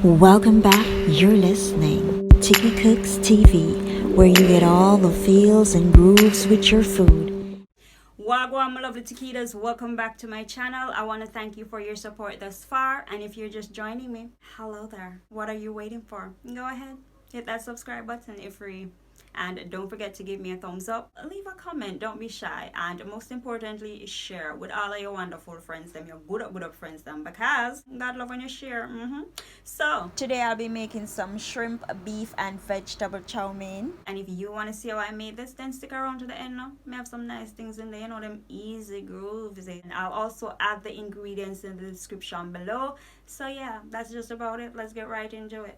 Welcome back. You're listening Tiki-Cooks TV, where you get all the feels and grooves with your food. Wagwan, my lovely taquitos, welcome back to my channel. I want to thank you for your support thus far, and if you're just joining me, hello there. What are you waiting for? Go ahead, hit that subscribe button if free. And don't forget to give me a thumbs up, leave a comment, don't be shy, and most importantly, share with all of your wonderful friends, them your good up friends, them, because God love when you share. So today I'll be making some shrimp, beef, and vegetable chow mein. And if you want to see how I made this, then stick around to the end now. I have some nice things in there, you know, them easy grooves. And I'll also add the ingredients in the description below. So yeah, that's just about it. Let's get right into it.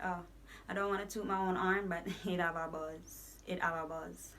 I don't want to toot my own arm, but it have a buzz. It have a buzz.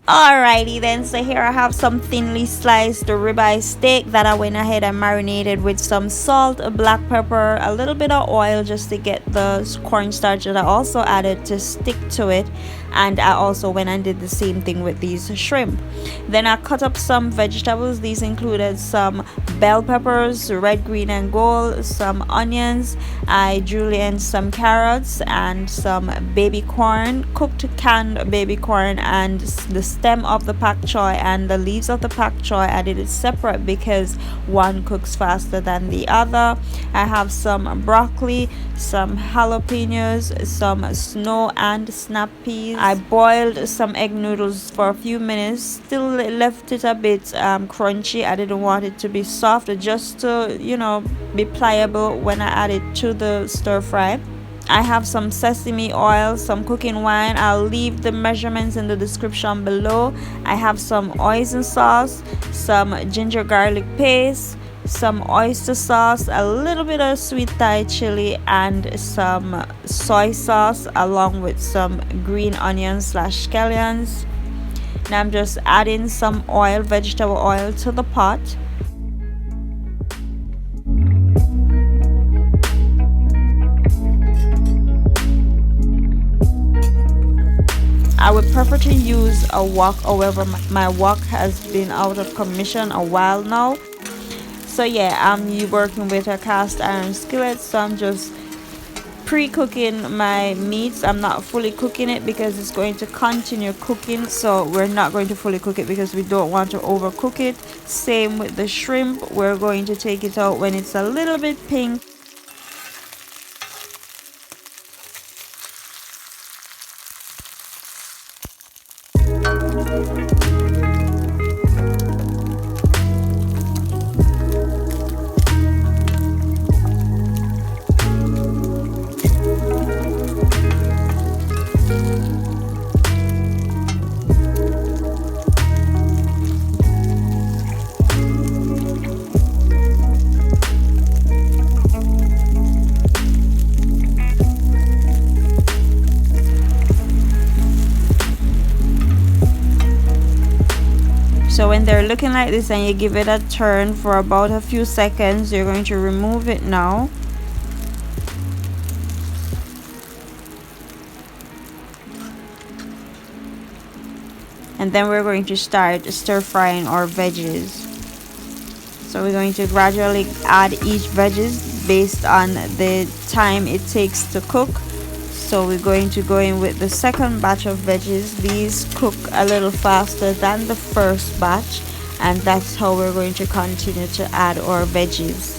Alrighty then, so here I have some thinly sliced ribeye steak that I went ahead and marinated with some salt, black pepper, a little bit of oil just to get the cornstarch that I also added to stick to it. And I also went and did the same thing with these shrimp. Then I cut up some vegetables. These included some bell peppers, red, green, and gold, some onions. I julienned some carrots and some baby corn, cooked canned baby corn, and the stem of the pak choy and the leaves of the pak choy. I did it separate because one cooks faster than the other. I have some broccoli, some jalapenos, some snow and snap peas. I boiled some egg noodles for a few minutes, still left it a bit crunchy. I didn't want it to be soft, just to, you know, be pliable when I add it to the stir fry. I have some sesame oil, some cooking wine. I'll leave the measurements in the description below. I have some hoisin sauce, some ginger garlic paste, some oyster sauce, a little bit of sweet Thai chili, and some soy sauce, along with some green onions / scallions. Now I'm just adding some oil, vegetable oil, to the pot. I would prefer to use a wok, however my wok has been out of commission a while now. So yeah, I'm working with a cast iron skillet, so I'm just pre-cooking my meats. I'm not fully cooking it because it's going to continue cooking, so we're not going to fully cook it because we don't want to overcook it. Same with the shrimp, we're going to take it out when it's a little bit pink. So when they're looking like this and you give it a turn for about a few seconds, you're going to remove it now. And then we're going to start stir frying our veggies. So we're going to gradually add each veggies based on the time it takes to cook. So we're going to go in with the second batch of veggies. These cook a little faster than the first batch, and that's how we're going to continue to add our veggies.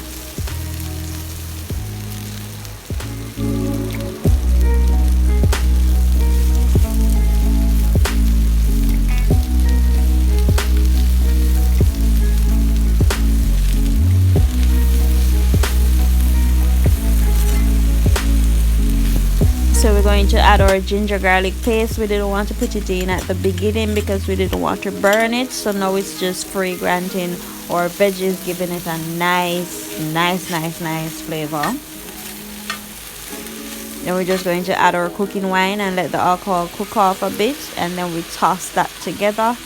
So we're going to add our ginger garlic paste. We didn't want to put it in at the beginning because we didn't want to burn it. So now it's just fragranting our veggies, giving it a nice flavor. Then we're just going to add our cooking wine and let the alcohol cook off a bit, and then we toss that together.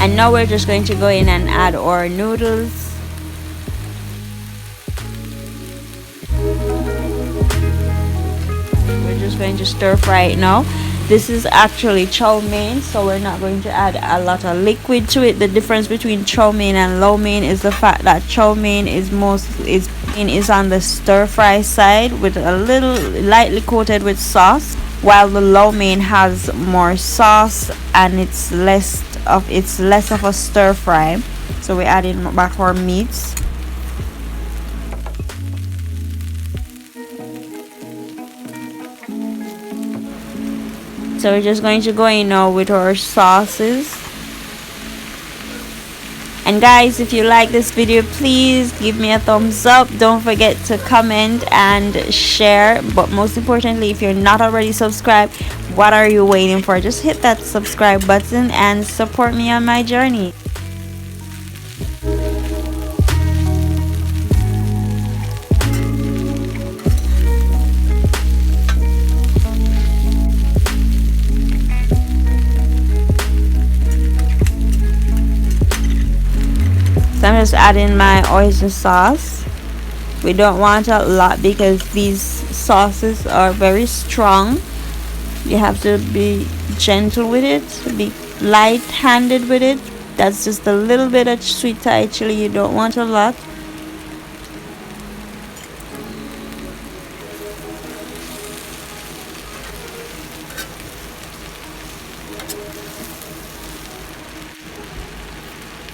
And now we're just going to go in and add our noodles. We're just going to stir fry it now. This is actually chow mein, so we're not going to add a lot of liquid to it. The difference between chow mein and lo mein is the fact that chow mein is on the stir fry side, with a little lightly coated with sauce, while the lo mein has more sauce and it's less of a stir fry. So we're adding back our meats. So we're just going to go in now with our sauces. And guys, if you like this video, please give me a thumbs up. Don't forget to comment and share. But most importantly, if you're not already subscribed, what are you waiting for? Just hit that subscribe button and support me on my journey. So I'm just adding my oyster sauce. We don't want a lot because these sauces are very strong. You have to be gentle with it, be light-handed with it. That's just a little bit of sweet Thai chili. You don't want a lot.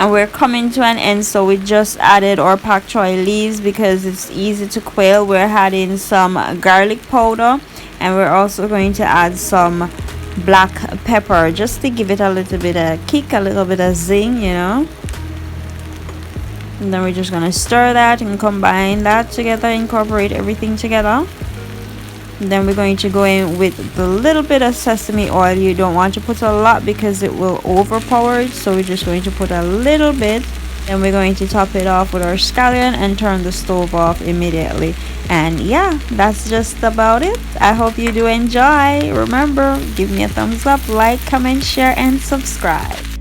And we're coming to an end, so we just added our pak choy leaves because it's easy to quail. We're adding some garlic powder, and we're also going to add some black pepper just to give it a little bit of kick, a little bit of zing, you know. And then we're just gonna stir that and combine that together, incorporate everything together. And then we're going to go in with the little bit of sesame oil. You don't want to put a lot because it will overpower it, so we're just going to put a little bit. Then we're going to top it off with our scallion and turn the stove off immediately. And yeah, that's just about it. I hope you do enjoy. Remember, give me a thumbs up, like, comment, share, and subscribe.